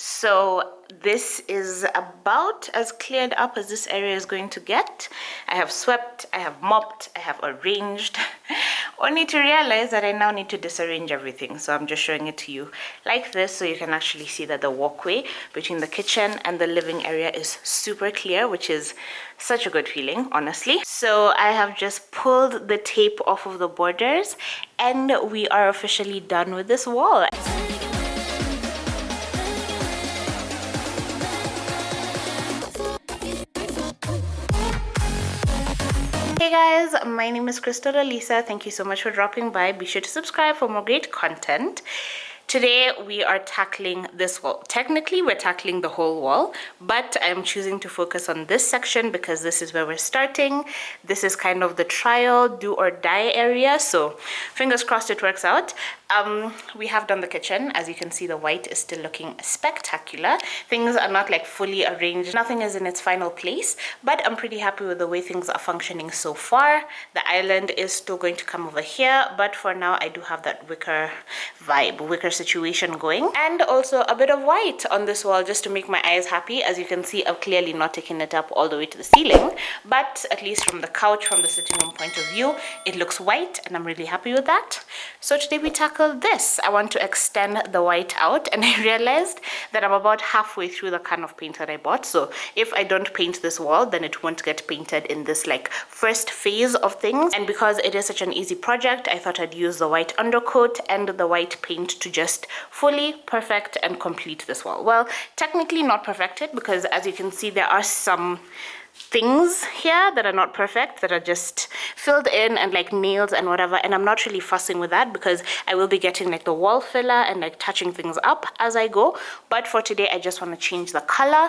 So this is about as cleared up as this area is going to get. I have swept, I have mopped, I have arranged, only to realize that I now need to disarrange everything. So I'm just showing it to you like this so you can actually see that the walkway between the kitchen and the living area is super clear, which is such a good feeling, honestly. So I have just pulled the tape off of the borders and we are officially done with this wall. Hey guys, my name is Crystal Olisa. Thank you so much for dropping by. Be sure to subscribe for more great content. Today we are tackling this wall. Technically we're tackling the whole wall, but I'm choosing to focus on this section because this is where we're starting. This is kind of the trial, do or die area, so fingers crossed it works out. We have done the kitchen. As you can see, the white is still looking spectacular. Things are not like fully arranged. Nothing is in its final place, but I'm pretty happy with the way things are functioning so far. The island is still going to come over here, but for now I do have that wicker vibe, wicker situation going, and also a bit of white on this wall just to make my eyes happy. As you can see, I've clearly not taken it up all the way to the ceiling, but at least from the couch, from the sitting room point of view, it looks white and I'm really happy with that. So today we tackle this. I want to extend the white out, and I realized that I'm about halfway through the can of paint that I bought. So if I don't paint this wall, then it won't get painted in this like first phase of things. And because it is such an easy project, I thought I'd use the white undercoat and the white paint to just fully perfect and complete this wall. Well, technically not perfected, because as you can see, there are some things here that are not perfect, that are just filled in and like nails and whatever, and I'm not really fussing with that because I will be getting like the wall filler and like touching things up as I go. But for today I just want to change the color,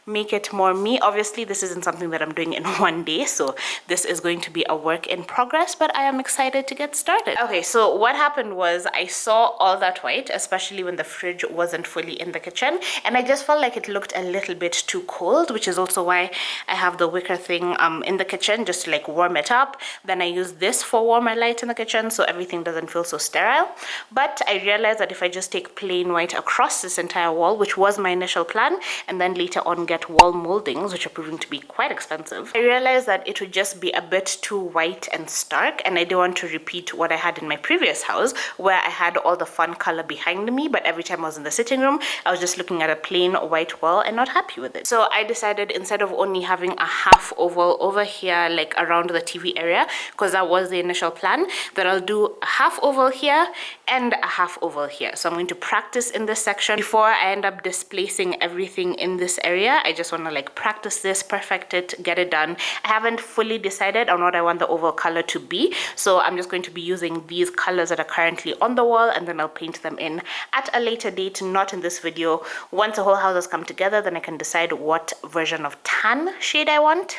make it more me. Obviously this isn't something that I'm doing in one day, so this is going to be a work in progress, but I am excited to get started. Okay, so what happened was I saw all that white, especially when the fridge wasn't fully in the kitchen, and I just felt like it looked a little bit too cold, which is also why I have the wicker thing in the kitchen just to like warm it up. Then I use this for warmer light in the kitchen so everything doesn't feel so sterile. But I realized that if I just take plain white across this entire wall, which was my initial plan, and then later on get wall moldings, which are proving to be quite expensive, I realized that it would just be a bit too white and stark, and I didn't want to repeat what I had in my previous house where I had all the fun color behind me, but every time I was in the sitting room I was just looking at a plain white wall and not happy with it. So I decided, instead of only having a half oval over here like around the TV area, because that was the initial plan, that I'll do a half oval here and a half oval here. So I'm going to practice in this section before I end up displacing everything in this area. I just want to like practice this, perfect it, get it done. I haven't fully decided on what I want the oval color to be, so I'm just going to be using these colors that are currently on the wall, and then I'll paint them in at a later date, not in this video. Once the whole house has come together, then I can decide what version of tan shade I want.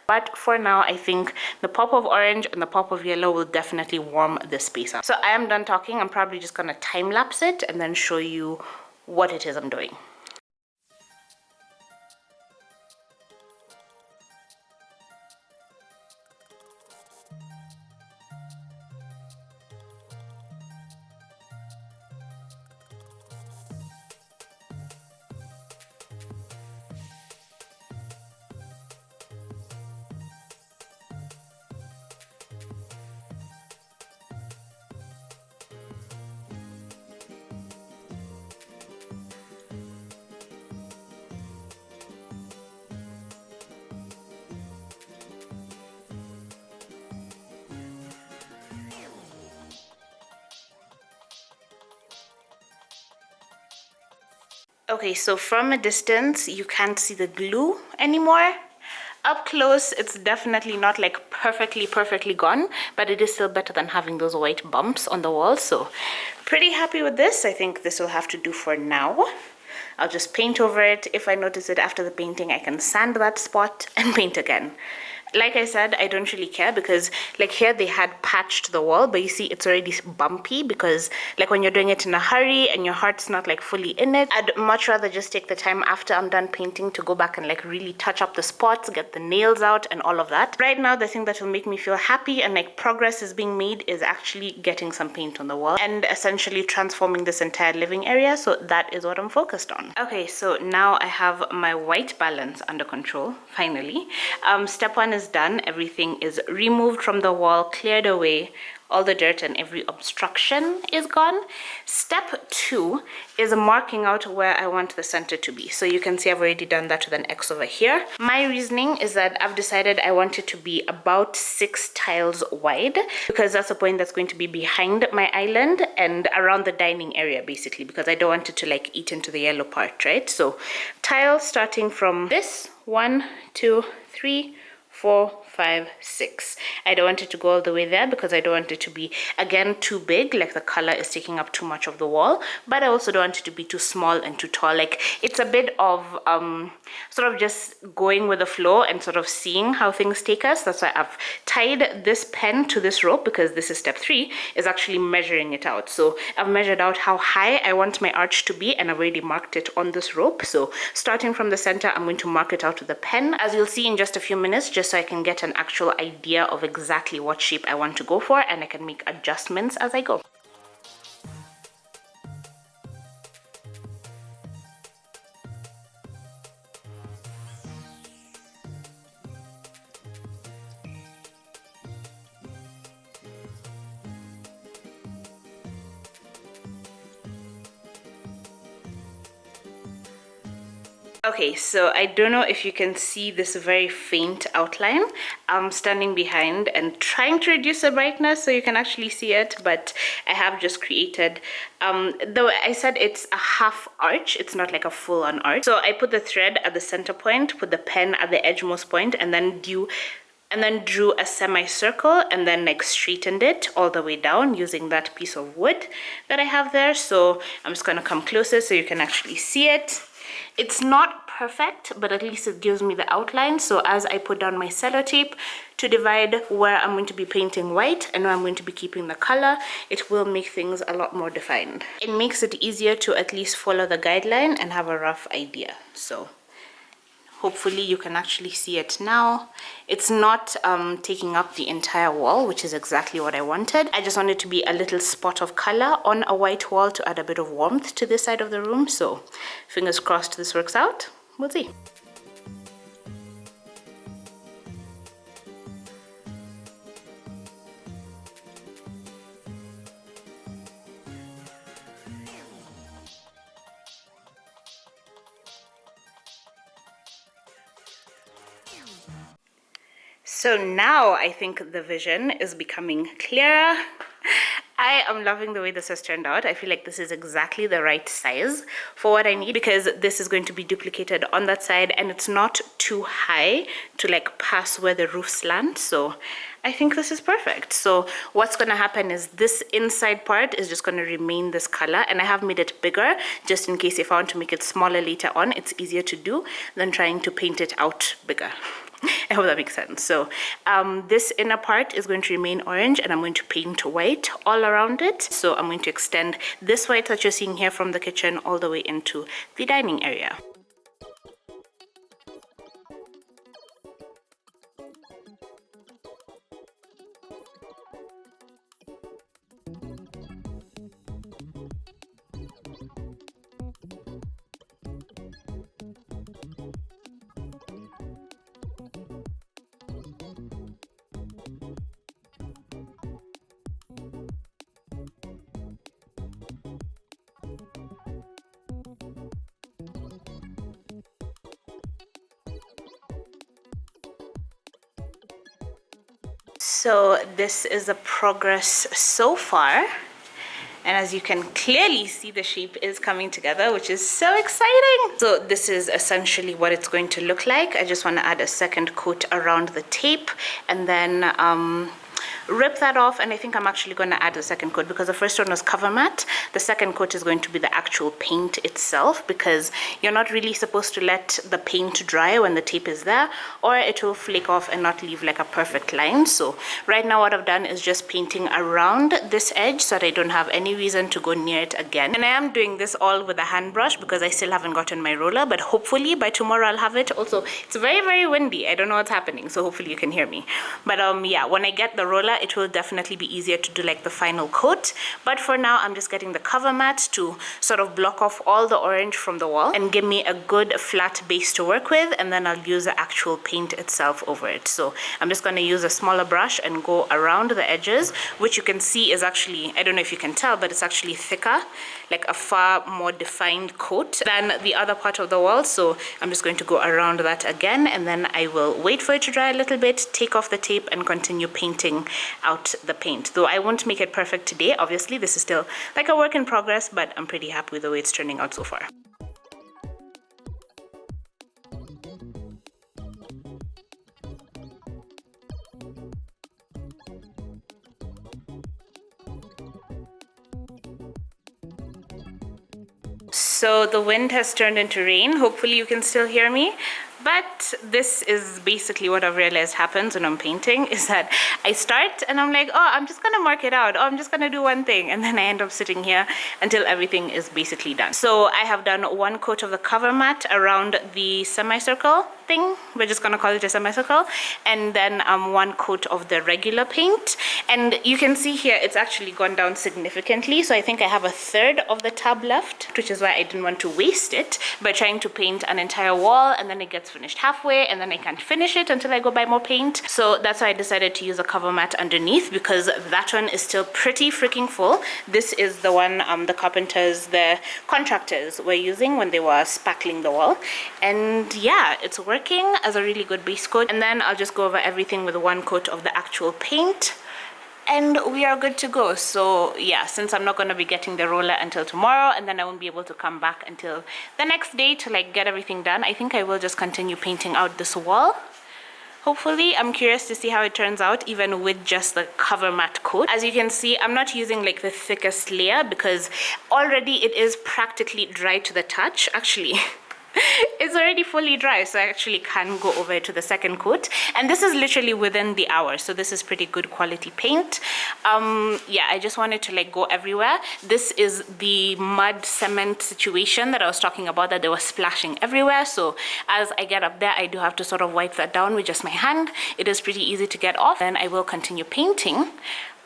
But for now, I think the pop of orange and the pop of yellow will definitely warm this space up. So I am done talking. I'm probably just gonna time lapse it and then show you what it is I'm doing. Okay, so from a distance, you can't see the glue anymore. Up close, it's definitely not like perfectly gone, but it is still better than having those white bumps on the wall. So pretty happy with this. I think this will have to do for now. I'll just paint over it. If I notice it after the painting, I can sand that spot and paint again. Like I said, I don't really care because like here they had patched the wall, but you see it's already bumpy because like when you're doing it in a hurry and your heart's not like fully in it, I'd much rather just take the time after I'm done painting to go back and like really touch up the spots, get the nails out and all of that. Right now, the thing that will make me feel happy and like progress is being made is actually getting some paint on the wall and essentially transforming this entire living area. So that is what I'm focused on. Okay, so now I have my white balance under control, finally. Step one is done. Everything is removed from the wall, cleared away. All the dirt and every obstruction is gone. Step two is marking out where I want the center to be. So you can see I've already done that with an X over here. My reasoning is that I've decided I want it to be about 6 tiles wide because that's the point that's going to be behind my island and around the dining area basically, because I don't want it to like eat into the yellow part, right? So tiles starting from this 1, 2, 3, 4, 5, 6. I don't want it to go all the way there because I don't want it to be, again, too big, like the color is taking up too much of the wall, but I also don't want it to be too small and too tall. Like it's a bit of sort of just going with the flow and sort of seeing how things take us. That's why I've tied this pen to this rope, because this is step 3, is actually measuring it out. So I've measured out how high I want my arch to be and I've already marked it on this rope. So starting from the center, I'm going to mark it out with a pen, as you'll see in just a few minutes, just so I can get an actual idea of exactly what shape I want to go for and I can make adjustments as I go. Okay, so I don't know if you can see this very faint outline. I'm standing behind and trying to reduce the brightness so you can actually see it, but I have just created, though I said it's a half arch, it's not like a full-on arch. So I put the thread at the center point, put the pen at the edgemost point, and then drew a semicircle and then like straightened it all the way down using that piece of wood that I have there. So I'm just gonna come closer so you can actually see it. It's not perfect, but at least it gives me the outline. So as I put down my sellotape to divide where I'm going to be painting white and where I'm going to be keeping the color, it will make things a lot more defined. It makes it easier to at least follow the guideline and have a rough idea. So hopefully you can actually see it now. It's not taking up the entire wall, which is exactly what I wanted. I just wanted to be a little spot of color on a white wall to add a bit of warmth to this side of the room. So fingers crossed this works out. We'll see. So now I think the vision is becoming clearer. I am loving the way this has turned out. I feel like this is exactly the right size for what I need, because this is going to be duplicated on that side and it's not too high to like pass where the roof slants. So I think this is perfect. So what's going to happen is this inside part is just going to remain this color, and I have made it bigger just in case if I want to make it smaller later on, it's easier to do than trying to paint it out bigger. I hope that makes sense. So this inner part is going to remain orange and I'm going to paint white all around it. So I'm going to extend this white that you're seeing here from the kitchen all the way into the dining area. So this is the progress so far, and as you can clearly see, the shape is coming together, which is so exciting. So this is essentially what it's going to look like. I just want to add a second coat around the tape, and then rip that off, and I think I'm actually going to add a second coat because the first one was cover matte. The second coat is going to be the actual paint itself, because you're not really supposed to let the paint dry when the tape is there, or it will flake off and not leave like a perfect line. So right now what I've done is just painting around this edge so that I don't have any reason to go near it again. And I am doing this all with a hand brush because I still haven't gotten my roller, but hopefully by tomorrow I'll have it. Also, it's very, very windy. I don't know what's happening, so hopefully you can hear me. But yeah, when I get the roller, it will definitely be easier to do like the final coat. But for now, I'm just getting the cover matte to sort of block off all the orange from the wall and give me a good flat base to work with, and then I'll use the actual paint itself over it. So I'm just going to use a smaller brush and go around the edges, which you can see is actually, I don't know if you can tell, but it's actually thicker, like a far more defined coat than the other part of the wall. So I'm just going to go around that again, and then I will wait for it to dry a little bit, take off the tape, and continue painting out the paint. Though I won't make it perfect today, obviously this is still like a work in progress, but I'm pretty happy with the way it's turning out so far. So the wind has turned into rain. Hopefully you can still hear me. But this is basically what I've realized happens when I'm painting, is that I start and I'm like, oh, I'm just gonna mark it out. Oh, I'm just gonna do one thing. And then I end up sitting here until everything is basically done. So I have done one coat of the cover matte around the semicircle thing. We're just gonna call it a semicircle. And then one coat of the regular paint. And you can see here, it's actually gone down significantly. So I think I have a third of the tub left, which is why I didn't want to waste it by trying to paint an entire wall, and then it gets finished halfway and then I can't finish it until I go buy more paint. So that's why I decided to use a cover matte underneath, because that one is still pretty freaking full. This is the one the carpenters, the contractors were using when they were spackling the wall. And yeah, it's working as a really good base coat. And then I'll just go over everything with one coat of the actual paint, and we are good to go. So yeah, since I'm not going to be getting the roller until tomorrow, and then I won't be able to come back until the next day to like get everything done, I think I will just continue painting out this wall. Hopefully, I'm curious to see how it turns out even with just the cover matte coat. As you can see, I'm not using like the thickest layer because already it is practically dry to the touch. Actually, it's already fully dry, so I actually can go over to the second coat, and this is literally within the hour, so this is pretty good quality paint. Yeah, I just wanted to like go everywhere. This is the mud cement situation that I was talking about, that they were splashing everywhere. So as I get up there, I do have to sort of wipe that down with just my hand. It is pretty easy to get off, and I will continue painting.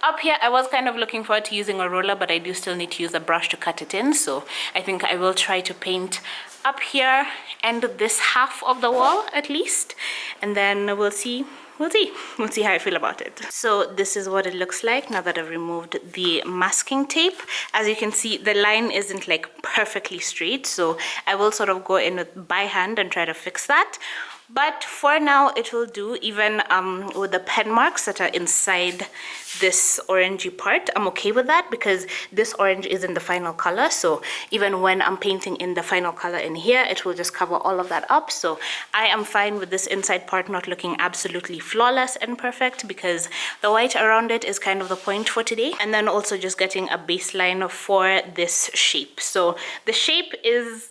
Up here, I was kind of looking forward to using a roller, but I do still need to use a brush to cut it in. So I think I will try to paint up here and this half of the wall at least. And then we'll see how I feel about it. So this is what it looks like now that I've removed the masking tape. As you can see, the line isn't like perfectly straight. So I will sort of go in by hand and try to fix that. But for now, it will do, even with the pen marks that are inside this orangey part. I'm okay with that because this orange is in the final color. So even when I'm painting in the final color in here, it will just cover all of that up. So I am fine with this inside part not looking absolutely flawless and perfect, because the white around it is kind of the point for today. And then also just getting a baseline for this shape. So the shape is,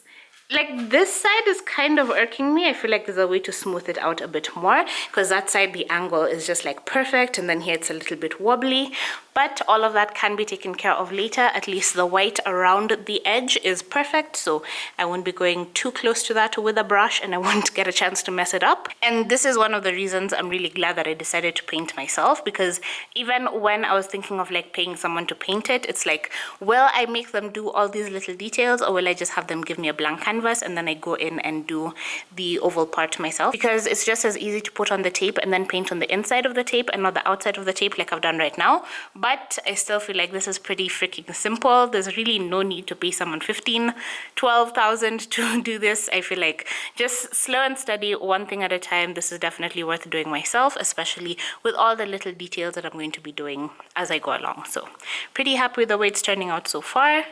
like, this side is kind of irking me. I feel like there's a way to smooth it out a bit more, because that side, the angle is just like perfect, and then here it's a little bit wobbly. But all of that can be taken care of later. At least the white around the edge is perfect, so I won't be going too close to that with a brush, and I won't get a chance to mess it up. And this is one of the reasons I'm really glad that I decided to paint myself, because even when I was thinking of like paying someone to paint it, it's like, will I make them do all these little details, or will I just have them give me a blank canvas and then I go in and do the oval part myself? Because it's just as easy to put on the tape and then paint on the inside of the tape and not the outside of the tape like I've done right now. But I still feel like this is pretty freaking simple. There's really no need to pay someone 15, 12,000 to do this. I feel like just slow and steady, one thing at a time. This is definitely worth doing myself, especially with all the little details that I'm going to be doing as I go along. So pretty happy with the way it's turning out so far.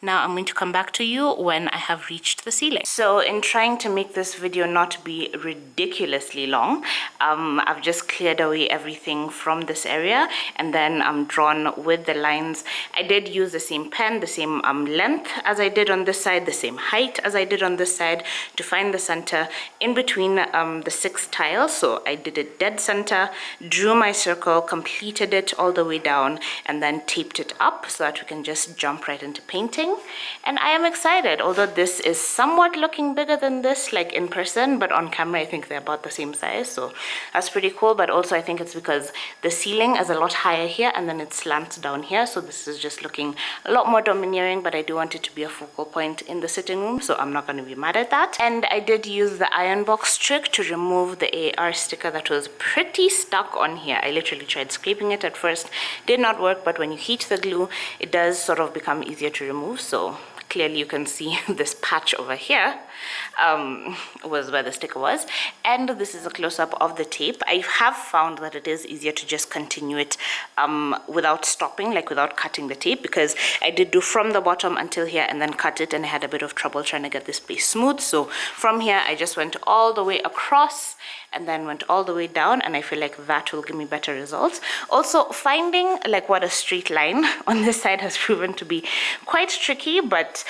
Now I'm going to come back to you when I have reached the ceiling. So in trying to make this video not be ridiculously long, I've just cleared away everything from this area and then I'm drawn with the lines. I did use the same pen, the same length as I did on this side, the same height as I did on this side to find the center in between the 6 tiles. So I did it dead center, drew my circle, completed it all the way down, and then taped it up so that we can just jump right into painting. And I am excited, although this is somewhat looking bigger than this, like in person, but on camera I think they're about the same size, so that's pretty cool. But also I think it's because the ceiling is a lot higher here and then it slants down here, so this is just looking a lot more domineering, but I do want it to be a focal point in the sitting room, so I'm not going to be mad at that. And I did use the iron box trick to remove the AR sticker that was pretty stuck on here. I literally tried scraping it at first, did not work, but when you heat the glue it does sort of become easier to remove. So clearly you can see this patch over here was where the sticker was, and this is a close-up of the tape. I have found that it is easier to just continue it without stopping, like without cutting the tape, because I did do from the bottom until here and then cut it, and I had a bit of trouble trying to get this place smooth. So from here I just went all the way across and then went all the way down, and I feel like that will give me better results. Also, finding like what a straight line on this side has proven to be quite tricky, but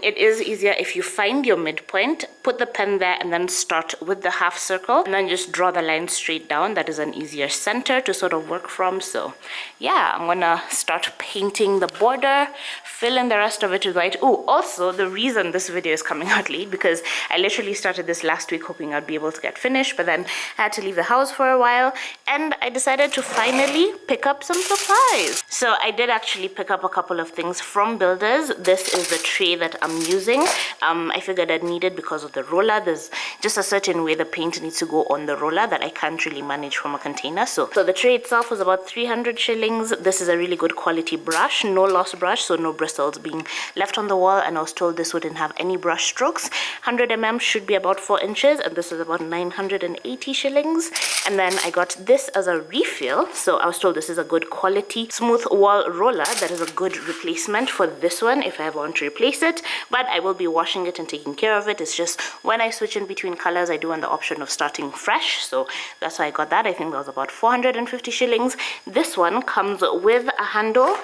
it is easier if you find your midpoint, put the pen there, and then start with the half circle and then just draw the line straight down. That is an easier center to sort of work from. So yeah, I'm gonna start painting the border, fill in the rest of it with white. Oh, also the reason this video is coming out late, because I literally started this last week hoping I'd be able to get finished, but then I had to leave the house for a while and I decided to finally pick up some supplies. So I did actually pick up a couple of things from Builders. This is the tray that I'm using. I figured I'd need it because of the roller. There's just a certain way the paint needs to go on the roller that I can't really manage from a container. So the tray itself was about 300 shillings. This is a really good quality brush, no loss brush, so no bristles being left on the wall, and I was told this wouldn't have any brush strokes. 100 mm should be about 4 inches, and this is about 980 shillings. And then I got this as a refill, so I was told this is a good quality smooth wall roller that is a good replacement for this one if I ever want to replace it, but I will be washing it and taking care of it. It's just when I switch in between colors I do want the option of starting fresh, so that's why I got that. I think that was about 450 shillings. This one comes with a handle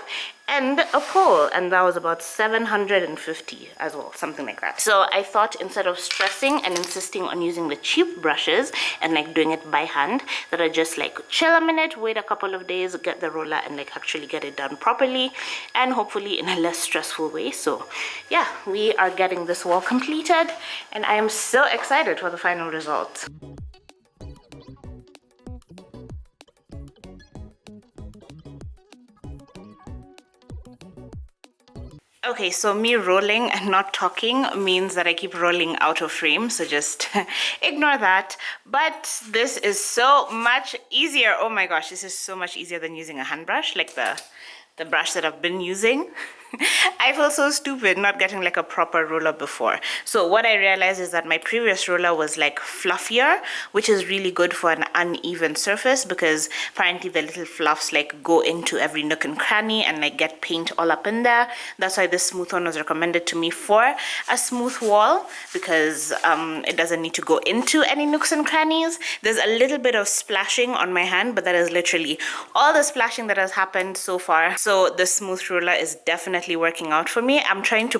and a pole, and that was about 750 as well, something like that. So I thought instead of stressing and insisting on using the cheap brushes and like doing it by hand, that I just like chill a minute, wait a couple of days, get the roller and like actually get it done properly and hopefully in a less stressful way. So yeah, we are getting this wall completed and I am so excited for the final result. Okay, so me rolling and not talking means that I keep rolling out of frame, so just ignore that. But this is so much easier. Oh my gosh, this is so much easier than using a hand brush, like the brush that I've been using. I feel so stupid not getting like a proper roller before. So what I realized is that my previous roller was like fluffier, which is really good for an uneven surface, because apparently the little fluffs like go into every nook and cranny and like get paint all up in there. That's why this smooth one was recommended to me for a smooth wall, because it doesn't need to go into any nooks and crannies. There's a little bit of splashing on my hand, but that is literally all the splashing that has happened so far. So the smooth roller is definitely working out for me. I'm trying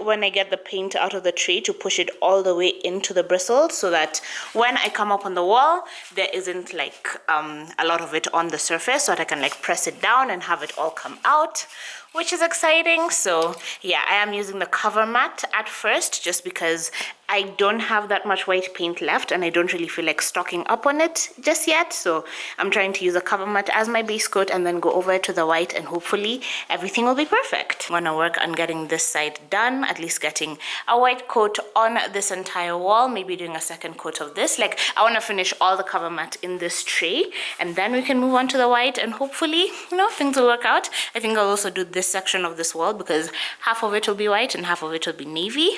when I get the paint out of the tray to push it all the way into the bristles, so that when I come up on the wall there isn't like a lot of it on the surface, so that I can like press it down and have it all come out, which is exciting. So yeah, I am using the cover mat at first just because I don't have that much white paint left and I don't really feel like stocking up on it just yet. So I'm trying to use a cover mat as my base coat and then go over to the white, and hopefully everything will be perfect. I'm gonna work on getting this side done, at least getting a white coat on this entire wall, maybe doing a second coat of this. Like I wanna finish all the cover mat in this tray and then we can move on to the white, and hopefully, you know, things will work out. I think I'll also do this section of this wall because half of it will be white and half of it will be navy.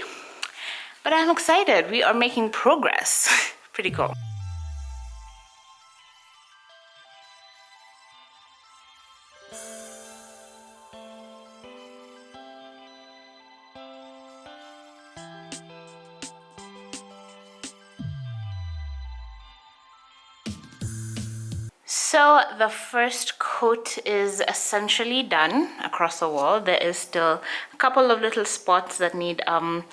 But I'm excited. We are making progress. Pretty cool. So the first coat is essentially done across the wall. There is still a couple of little spots that need a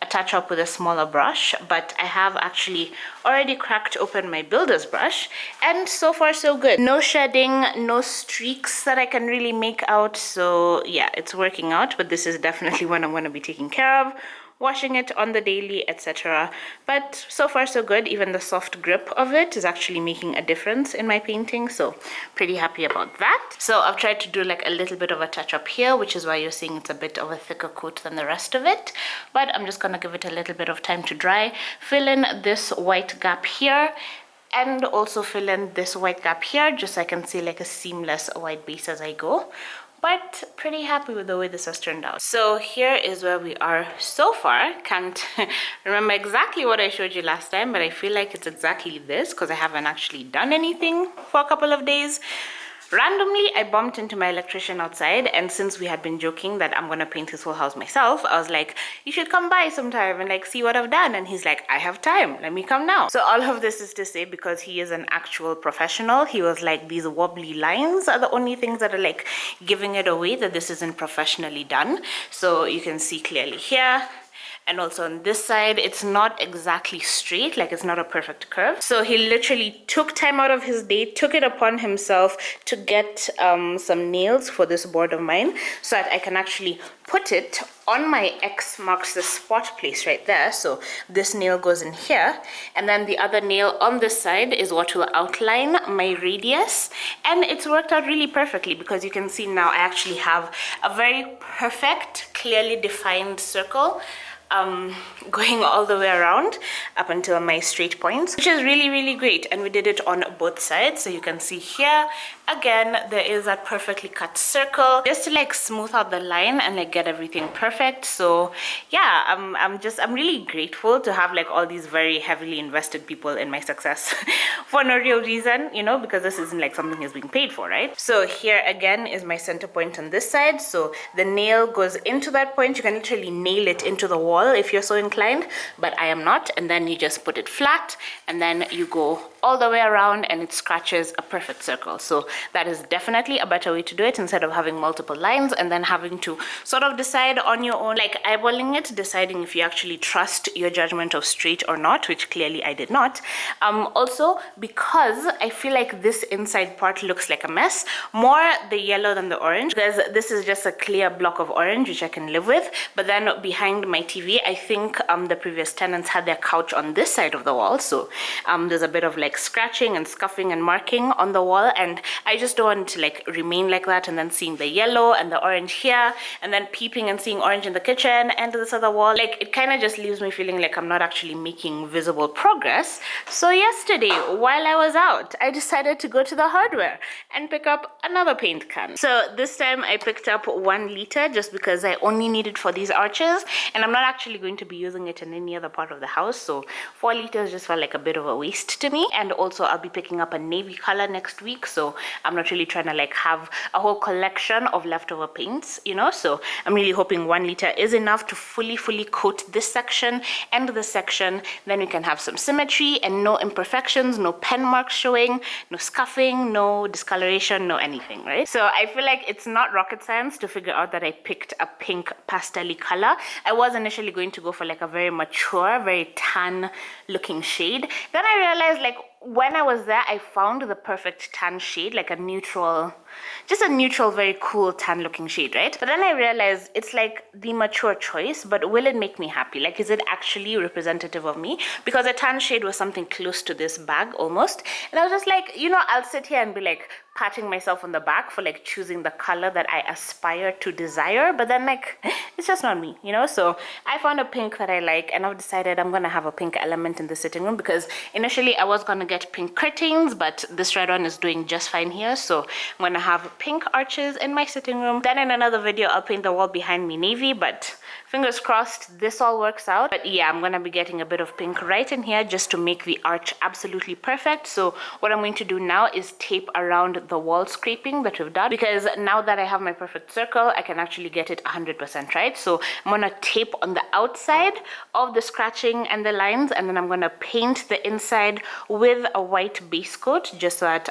touch up with a smaller brush, but I have actually already cracked open my builder's brush, and so far so good. No shedding, no streaks that I can really make out, so yeah, it's working out, but this is definitely one I'm going to be taking care of, washing it on the daily, etc. But so far so good. Even the soft grip of it is actually making a difference in my painting, so pretty happy about that. So I've tried to do like a little bit of a touch up here, which is why you're seeing it's a bit of a thicker coat than the rest of it, but I'm just gonna give it a little bit of time to dry, fill in this white gap here, and also fill in this white gap here, just so I can see like a seamless white base as I go. But pretty happy with the way this has turned out. So here is where we are so far. Can't remember exactly what I showed you last time, but I feel like it's exactly this because I haven't actually done anything for a couple of days. Randomly, I bumped into my electrician outside, and since we had been joking that I'm gonna paint his whole house myself, I was like, you should come by sometime and like see what I've done. And he's like, I have time, let me come now. So all of this is to say, because he is an actual professional, he was like, these wobbly lines are the only things that are like giving it away that this isn't professionally done. So you can see clearly here, and also on this side, it's not exactly straight, like it's not a perfect curve. So he literally took time out of his day, took it upon himself to get some nails for this board of mine, so that I can actually put it on my X marks the spot place right there. So this nail goes in here, and then the other nail on this side is what will outline my radius, and it's worked out really perfectly because you can see now I actually have a very perfect, clearly defined circle going all the way around up until my straight points, which is really, really great. And we did it on both sides, so you can see here again there is that perfectly cut circle, just to like smooth out the line and like get everything perfect. So yeah, I'm really grateful to have like all these very heavily invested people in my success for no real reason, you know, because this isn't like something he's being paid for, right? So here again is my center point on this side, so the nail goes into that point. You can literally nail it into the wall if you're so inclined, but I am not. And then you just put it flat, and then you go all the way around, and it scratches a perfect circle. So that is definitely a better way to do it, instead of having multiple lines and then having to sort of decide on your own, like eyeballing it, deciding if you actually trust your judgment of straight or not, which clearly I did not. Also, because I feel like this inside part looks like a mess, more the yellow than the orange, because this is just a clear block of orange, which I can live with. But then behind my TV, I think the previous tenants had their couch on this side of the wall, so there's a bit of like scratching and scuffing and marking on the wall, and I just don't want to like remain like that and then seeing the yellow and the orange here, and then peeping and seeing orange in the kitchen and this other wall. Like, it kind of just leaves me feeling like I'm not actually making visible progress. So yesterday, while I was out, I decided to go to the hardware and pick up another paint can. So this time I picked up 1 liter just because I only need it for these arches, and I'm not actually going to be using it in any other part of the house, so 4 liters just felt like a bit of a waste to me. And also I'll be picking up a navy color next week, so I'm not really trying to like have a whole collection of leftover paints, you know. So I'm really hoping 1 liter is enough to fully coat this section and this section. Then we can have some symmetry and no imperfections, no pen marks showing, no scuffing, no discoloration, no anything, right? So I feel like it's not rocket science to figure out that I picked a pink pastel-y color. I was initially going to go for like a very mature, very tan looking shade. Then I realized, like, when I was there, I found the perfect tan shade, like a neutral, just a neutral, very cool tan looking shade, right? But then I realized it's like the mature choice, but will it make me happy? Like, is it actually representative of me? Because a tan shade was something close to this bag almost. And I was just like, you know, I'll sit here and be like patting myself on the back for like choosing the color that I aspire to desire, but then like it's just not me, you know. So I found a pink that I like, and I've decided I'm gonna have a pink element in the sitting room, because initially I was gonna get pink curtains, but this red one is doing just fine here, so I'm gonna have pink arches in my sitting room. Then in another video I'll paint the wall behind me navy, but fingers crossed this all works out. But yeah, I'm gonna be getting a bit of pink right in here just to make the arch absolutely perfect. So what I'm going to do now is tape around the wall scraping that we've done, because now that I have my perfect circle, I can actually get it 100% right. So I'm gonna tape on the outside of the scratching and the lines, and then I'm gonna paint the inside with a white base coat, just so that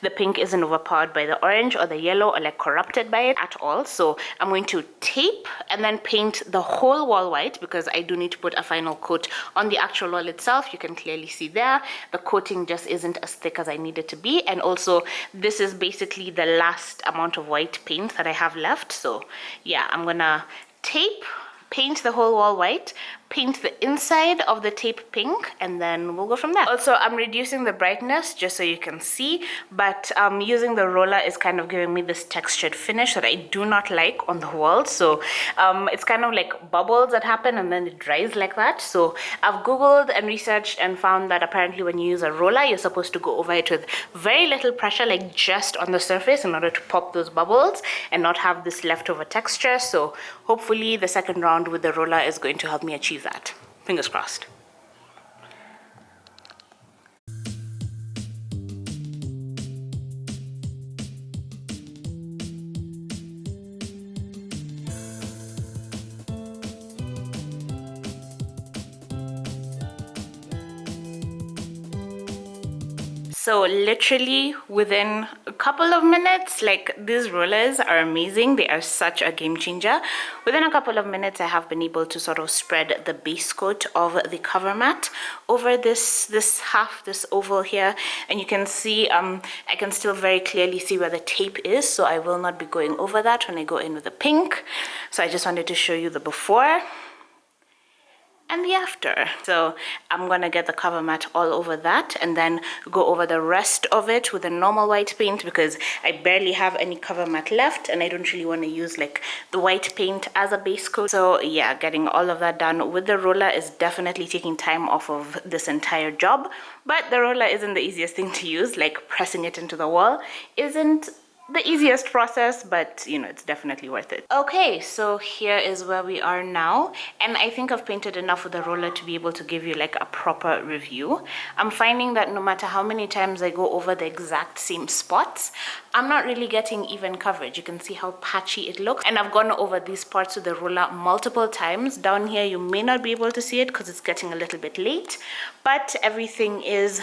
the pink isn't overpowered by the orange or the yellow or like corrupted by it at all. So I'm going to tape and then paint the whole wall white, because I do need to put a final coat on the actual wall itself. You can clearly see there the coating just isn't as thick as I need it to be, and also this is basically the last amount of white paint that I have left. So yeah, I'm gonna tape, paint the whole wall white, paint the inside of the tape pink, and then we'll go from there. Also, I'm reducing the brightness just so you can see, but using the roller is kind of giving me this textured finish that I do not like on the walls. So it's kind of like bubbles that happen and then it dries like that. So I've googled and researched and found that apparently when you use a roller, you're supposed to go over it with very little pressure, like just on the surface, in order to pop those bubbles and not have this leftover texture. So hopefully the second round with the roller is going to help me achieve that. Fingers crossed. So literally within a couple of minutes, like, these rollers are amazing. They are such a game changer. Within a couple of minutes, I have been able to sort of spread the base coat of the cover mat over this oval here. And you can see, I can still very clearly see where the tape is. So I will not be going over that when I go in with the pink. So I just wanted to show you the before and the after. So I'm gonna get the cover mat all over that and then go over the rest of it with a normal white paint, because I barely have any cover mat left and I don't really want to use like the white paint as a base coat. So yeah, getting all of that done with the roller is definitely taking time off of this entire job. But the roller isn't the easiest thing to use. Like, pressing it into the wall isn't the easiest process, but you know, it's definitely worth it. Okay, so here is where we are now, and I think I've painted enough with the roller to be able to give you like a proper review. I'm finding that no matter how many times I go over the exact same spots, I'm not really getting even coverage. You can see how patchy it looks, and I've gone over these parts with the roller multiple times. Down here you may not be able to see it because it's getting a little bit late, but everything is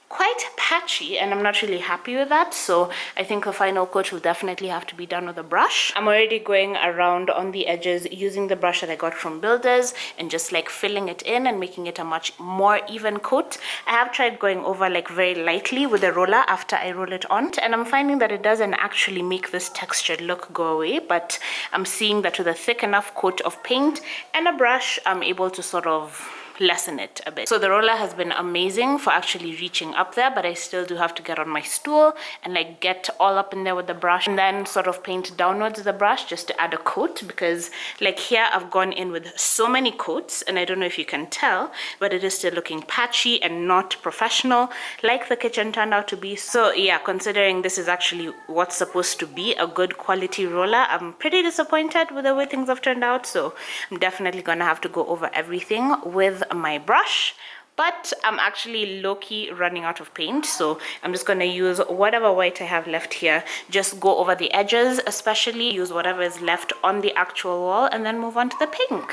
quite patchy and I'm not really happy with that. So I think the final coat will definitely have to be done with a brush. I'm already going around on the edges using the brush that I got from Builders and just like filling it in and making it a much more even coat. I have tried going over like very lightly with the roller after I roll it on, and I'm finding that it doesn't actually make this textured look go away, but I'm seeing that with a thick enough coat of paint and a brush, I'm able to sort of lessen it a bit. So the roller has been amazing for actually reaching up there, but I still do have to get on my stool and like get all up in there with the brush and then sort of paint downwards with the brush just to add a coat, because like here I've gone in with so many coats and I don't know if you can tell, but it is still looking patchy and not professional like the kitchen turned out to be. So yeah, considering this is actually what's supposed to be a good quality roller, I'm pretty disappointed with the way things have turned out. So I'm definitely gonna have to go over everything with my brush, but I'm actually low-key running out of paint, so I'm just gonna use whatever white I have left here, just go over the edges, especially use whatever is left on the actual wall, and then move on to the pink.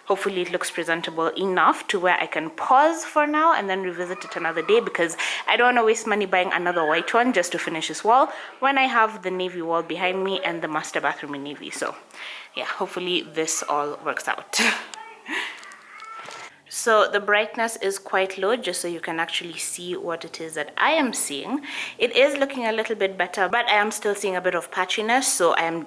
Hopefully it looks presentable enough to where I can pause for now and then revisit it another day, because I don't want to waste money buying another white one just to finish this wall when I have the navy wall behind me and the master bathroom in navy. So yeah, hopefully this all works out. So the brightness is quite low, just so you can actually see what it is that I am seeing. It is looking a little bit better, but I am still seeing a bit of patchiness, so I am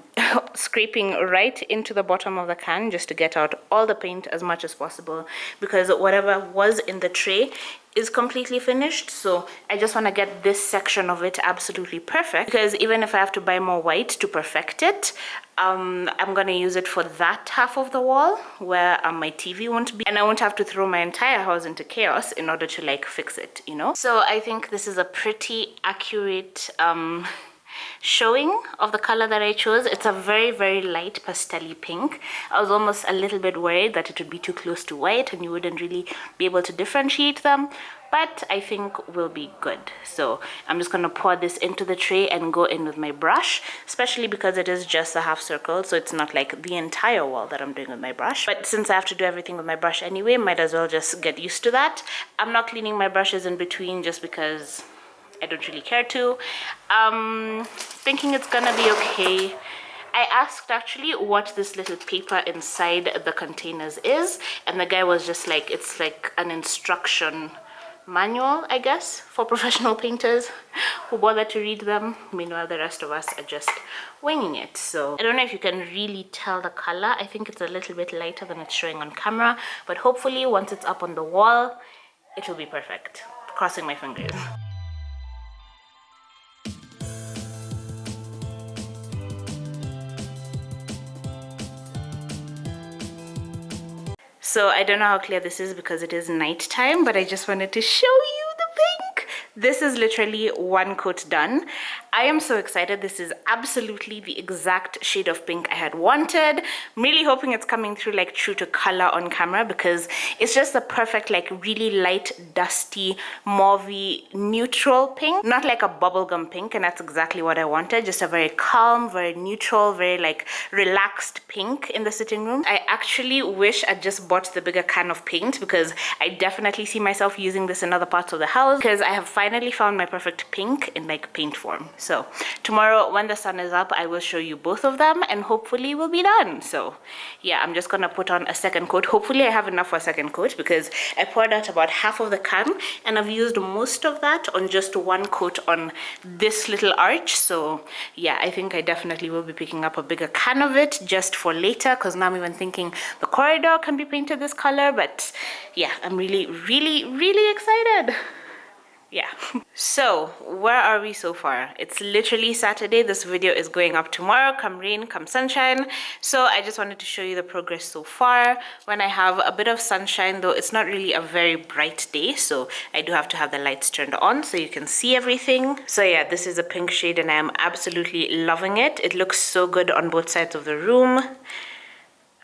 scraping right into the bottom of the can just to get out all the paint as much as possible, because whatever was in the tray is completely finished. So I just want to get this section of it absolutely perfect, because even if I have to buy more white to perfect it, I'm gonna use it for that half of the wall where my TV won't be, and I won't have to throw my entire house into chaos in order to like fix it, you know. So I think this is a pretty accurate showing of the color that I chose. It's a very, very light pastel-y pink. I was almost a little bit worried that it would be too close to white and you wouldn't really be able to differentiate them, but I think we'll be good. So I'm just gonna pour this into the tray and go in with my brush, especially because it is just a half circle, so it's not like the entire wall that I'm doing with my brush. But since I have to do everything with my brush anyway, might as well just get used to that. I'm not cleaning my brushes in between just because I don't really care to. Thinking it's gonna be okay. I asked actually what this little paper inside the containers is, and the guy was just like, it's like an instruction manual, I guess, for professional painters who bother to read them. Meanwhile, the rest of us are just winging it. So I don't know if you can really tell the color. I think it's a little bit lighter than it's showing on camera, but hopefully once it's up on the wall, it will be perfect. Crossing my fingers. So I don't know how clear this is because it is nighttime, but I just wanted to show you the pink. This is literally one coat done. I am so excited. This is absolutely the exact shade of pink I had wanted. I'm really hoping it's coming through like true to color on camera because it's just the perfect like really light, dusty, mauvey, neutral pink. Not like a bubblegum pink, and that's exactly what I wanted. Just a very calm, very neutral, very like relaxed pink in the sitting room. I actually wish I'd just bought the bigger can of paint because I definitely see myself using this in other parts of the house because I have finally found my perfect pink in like paint form. So tomorrow when the sun is up, I will show you both of them and hopefully we'll be done. So yeah, I'm just gonna put on a second coat. Hopefully I have enough for a second coat because I poured out about half of the can and I've used most of that on just one coat on this little arch. So yeah, I think I definitely will be picking up a bigger can of it just for later because now I'm even thinking the corridor can be painted this color. But yeah, I'm really, really, really excited. Yeah. So where are we so far? It's literally Saturday. This video is going up tomorrow, come rain, come sunshine. So I just wanted to show you the progress so far. When I have a bit of sunshine, though, it's not really a very bright day, so I do have to have the lights turned on so you can see everything. So yeah, this is a pink shade and I am absolutely loving it. It looks so good on both sides of the room.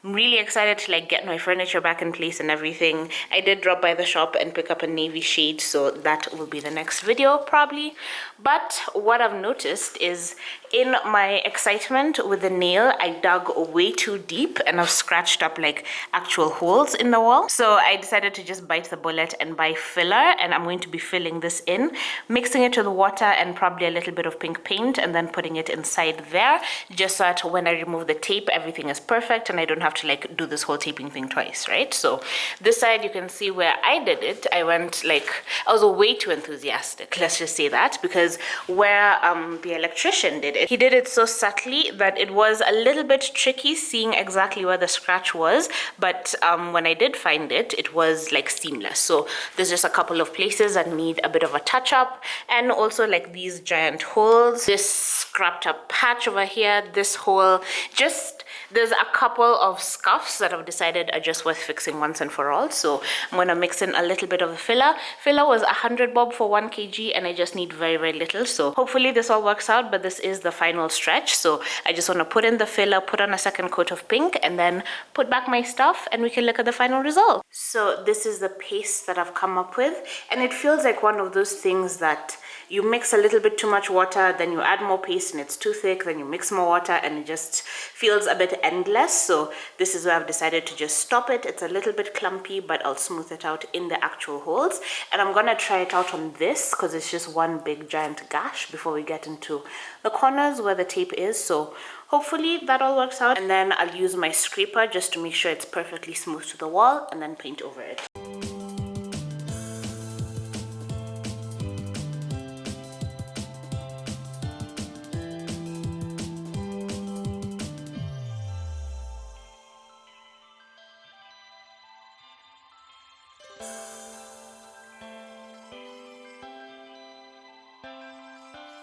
I'm really excited to like get my furniture back in place and everything. I did drop by the shop and pick up a navy shade, so that will be the next video probably. But what I've noticed is in my excitement with the nail, I dug way too deep and I've scratched up like actual holes in the wall. So I decided to just bite the bullet and buy filler, and I'm going to be filling this in, mixing it with water and probably a little bit of pink paint, and then putting it inside there just so that when I remove the tape, everything is perfect and I don't have to like do this whole taping thing twice, right? So this side you can see where I did it, I was way too enthusiastic, let's just say that, because where the electrician did it, he did it so subtly that it was a little bit tricky seeing exactly where the scratch was, but when I did find it, it was like seamless. So there's just a couple of places that need a bit of a touch up, and also like these giant holes, this scrapped up patch over here, this hole, just there's a couple of scuffs that I've decided are just worth fixing once and for all. So I'm gonna mix in a little bit of the filler. Filler was 100 bob for 1 kg and I just need very, very little. So hopefully this all works out, but this is the final stretch. So I just wanna put in the filler, put on a second coat of pink, and then put back my stuff and we can look at the final result. So this is the paste that I've come up with, and it feels like one of those things that you mix a little bit too much water, then you add more paste and it's too thick, then you mix more water and it just feels a bit endless. So this is where I've decided to just stop it. It's a little bit clumpy, but I'll smooth it out in the actual holes. And I'm gonna try it out on this because it's just one big giant gash before we get into the corners where the tape is. So hopefully that all works out. And then I'll use my scraper just to make sure it's perfectly smooth to the wall and then paint over it.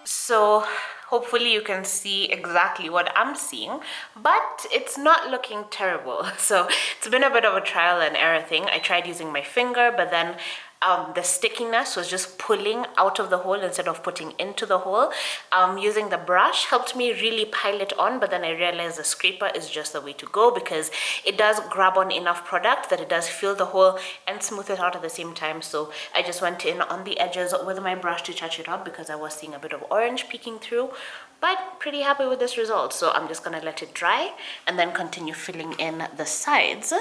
So hopefully you can see exactly what I'm seeing, but it's not looking terrible. So it's been a bit of a trial and error thing. I tried using my finger, but then the stickiness was just pulling out of the hole instead of putting into the hole. Using the brush helped me really pile it on, but then I realized the scraper is just the way to go because it does grab on enough product that it does fill the hole and smooth it out at the same time. So I just went in on the edges with my brush to touch it up because I was seeing a bit of orange peeking through, but pretty happy with this result. So I'm just gonna let it dry and then continue filling in the sides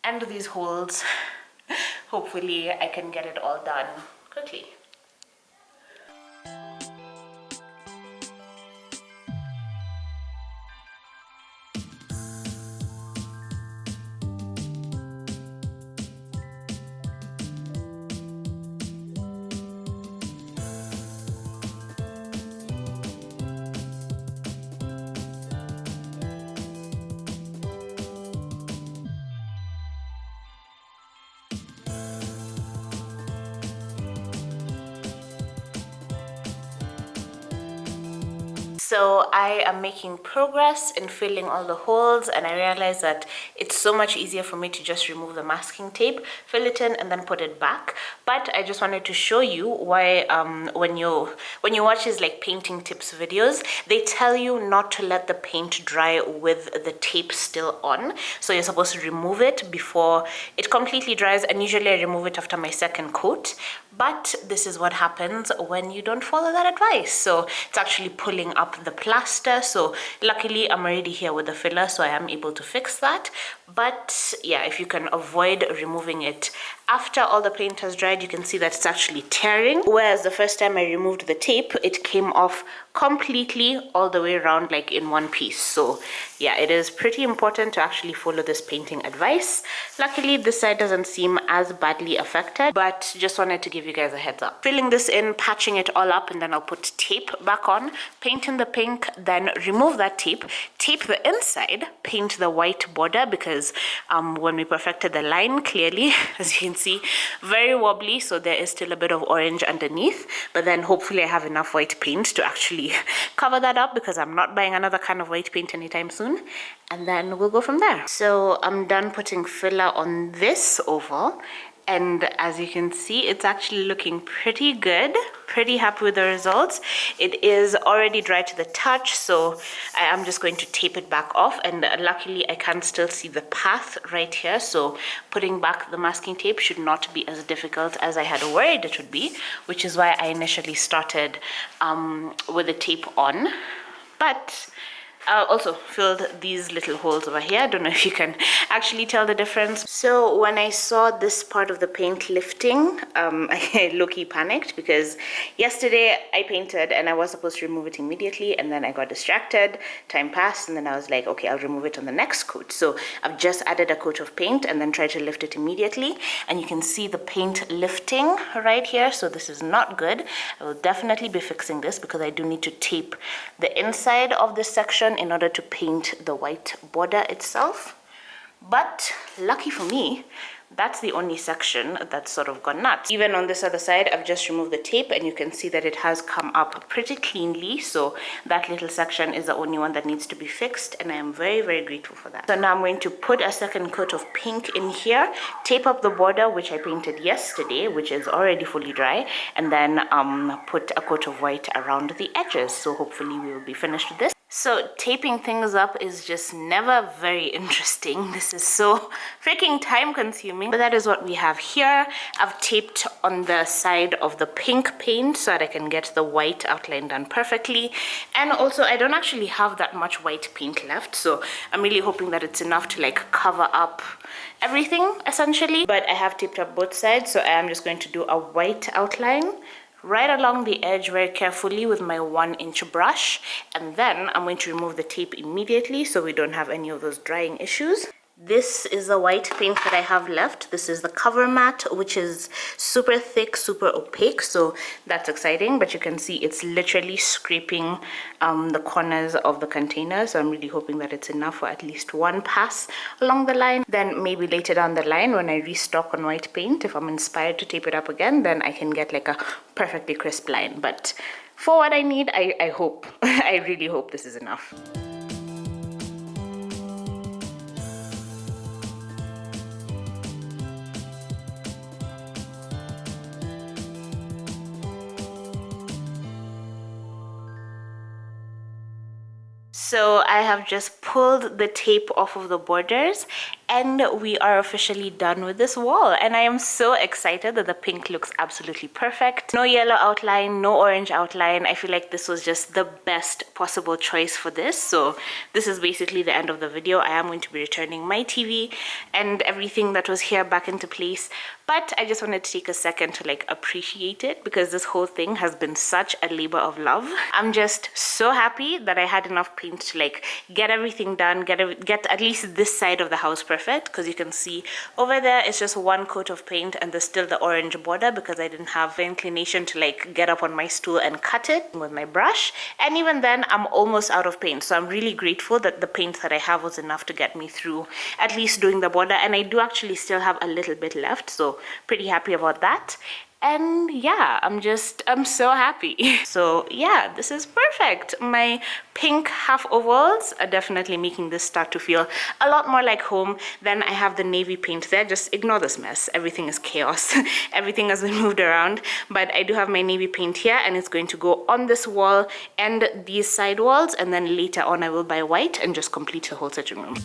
and these holes. Hopefully I can get it all done quickly. So I am making progress in filling all the holes, and I realized that it's so much easier for me to just remove the masking tape, fill it in, and then put it back. But I just wanted to show you why when you watch these like painting tips videos, they tell you not to let the paint dry with the tape still on. So you're supposed to remove it before it completely dries, and usually I remove it after my second coat. But this is what happens when you don't follow that advice. So it's actually pulling up the plaster. So luckily I'm already here with the filler, so I am able to fix that. But yeah, if you can avoid removing it after all the paint has dried, you can see that it's actually tearing. Whereas the first time I removed the tape, it came off completely all the way around, like in one piece. So yeah, it is pretty important to actually follow this painting advice. Luckily this side doesn't seem as badly affected, but just wanted to give you guys a heads up. Filling this in, patching it all up, and then I'll put tape back on, paint in the pink, then remove that tape the inside, paint the white border, because when we perfected the line, clearly as you can see, very wobbly, so there is still a bit of orange underneath. But then hopefully I have enough white paint to actually cover that up, because I'm not buying another can of white paint anytime soon, and then we'll go from there. So I'm done putting filler on this oval, and as you can see, it's actually looking pretty good. Pretty happy with the results. It is already dry to the touch, so I am just going to tape it back off, and luckily I can still see the path right here, so putting back the masking tape should not be as difficult as I had worried it would be, which is why I initially started with the tape on. But also filled these little holes over here. I don't know if you can actually tell the difference. So when I saw this part of the paint lifting, I low-key panicked, because yesterday I painted and I was supposed to remove it immediately, and then I got distracted, time passed, and then I was like, okay, I'll remove it on the next coat. So I've just added a coat of paint and then tried to lift it immediately, and you can see the paint lifting right here. So this is not good. I will definitely be fixing this, because I do need to tape the inside of this section in order to paint the white border itself. But lucky for me, that's the only section that's sort of gone nuts. Even on this other side, I've just removed the tape, and you can see that it has come up pretty cleanly. So that little section is the only one that needs to be fixed, and I am very, very grateful for that. So now I'm going to put a second coat of pink in here, tape up the border, which I painted yesterday, which is already fully dry, and then put a coat of white around the edges. So hopefully we will be finished with this. So taping things up is just never very interesting. This is so freaking time consuming, but that is what we have here. I've taped on the side of the pink paint so that I can get the white outline done perfectly. And also I don't actually have that much white paint left, so I'm really hoping that it's enough to like cover up everything essentially. But I have taped up both sides, so I am just going to do a white outline right along the edge very carefully with my 1-inch brush, and then I'm going to remove the tape immediately so we don't have any of those drying issues. This is the white paint that I have left. This is the cover mat, which is super thick, super opaque, so that's exciting. But you can see it's literally scraping the corners of the container, so I'm really hoping that it's enough for at least one pass along the line. Then maybe later down the line, when I restock on white paint, if I'm inspired to tape it up again, then I can get like a perfectly crisp line. But for what I need, I hope, I really hope this is enough. So I have just pulled the tape off of the borders and we are officially done with this wall. And I am so excited that the pink looks absolutely perfect. No yellow outline, no orange outline. I feel like this was just the best possible choice for this. So this is basically the end of the video. I am going to be returning my TV and everything that was here back into place. But I just wanted to take a second to like appreciate it because this whole thing has been such a labor of love. I'm just so happy that I had enough paint to like get everything done, get at least this side of the house perfect, because you can see over there it's just one coat of paint and there's still the orange border because I didn't have the inclination to like get up on my stool and cut it with my brush. And even then I'm almost out of paint, so I'm really grateful that the paint that I have was enough to get me through at least doing the border. And I do actually still have a little bit left, so pretty happy about that. And yeah, I'm so happy. So yeah, this is perfect. My pink half ovals are definitely making this start to feel a lot more like home. Then I have the navy paint there. Just ignore this mess. Everything is chaos. Everything has been moved around. But I do have my navy paint here and it's going to go on this wall and these side walls. And then later on I will buy white and just complete the whole sitting room.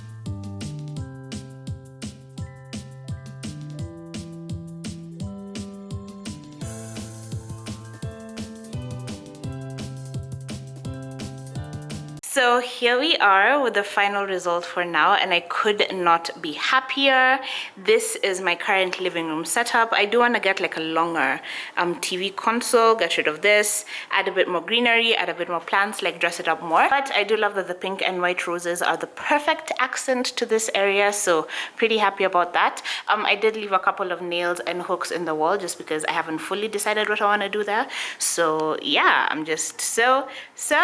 So here we are with the final result for now, and I could not be happier. This is my current living room setup. I do want to get like a longer TV console, get rid of this, add a bit more greenery, add a bit more plants, like dress it up more. But I do love that the pink and white roses are the perfect accent to this area, so pretty happy about that. I did leave a couple of nails and hooks in the wall just because I haven't fully decided what I want to do there. So yeah, I'm just so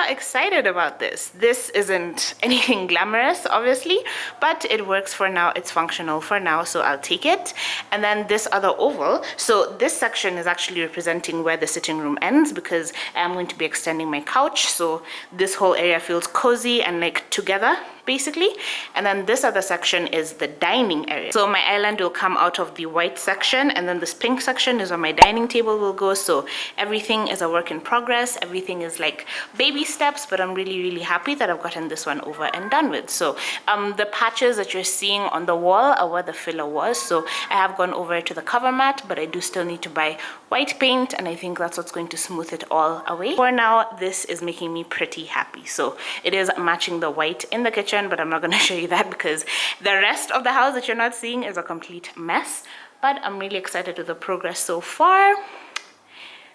excited about this. This isn't anything glamorous, obviously, but it works for now. It's functional for now, so I'll take it. And then this other oval. So this section is actually representing where the sitting room ends because I'm going to be extending my couch. So this whole area feels cozy and like together, basically. And then this other section is the dining area. So my island will come out of the white section, and then this pink section is where my dining table will go. So everything is a work in progress. Everything is like baby steps, but I'm really happy that I've gotten this one over and done with. So the patches that you're seeing on the wall are where the filler was. So I have gone over to the cover mat, but I do still need to buy white paint, and I think that's what's going to smooth it all away. For now, this is making me pretty happy. So it is matching the white in the kitchen, but I'm not going to show you that because the rest of the house that you're not seeing is a complete mess. But I'm really excited with the progress so far.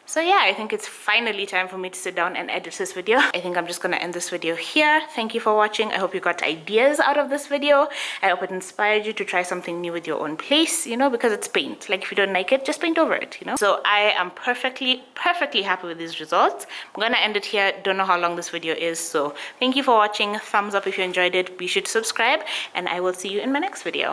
So yeah, I think it's finally time for me to sit down and edit this video. I think I'm just gonna end this video here. Thank you for watching. I hope you got ideas out of this video. I hope it inspired you to try something new with your own place, you know, because it's paint. Like if you don't like it, just paint over it, you know? So I am perfectly happy with these results. I'm gonna end it here. Don't know how long this video is. So thank you for watching. Thumbs up if you enjoyed it. Be sure to subscribe, and I will see you in my next video.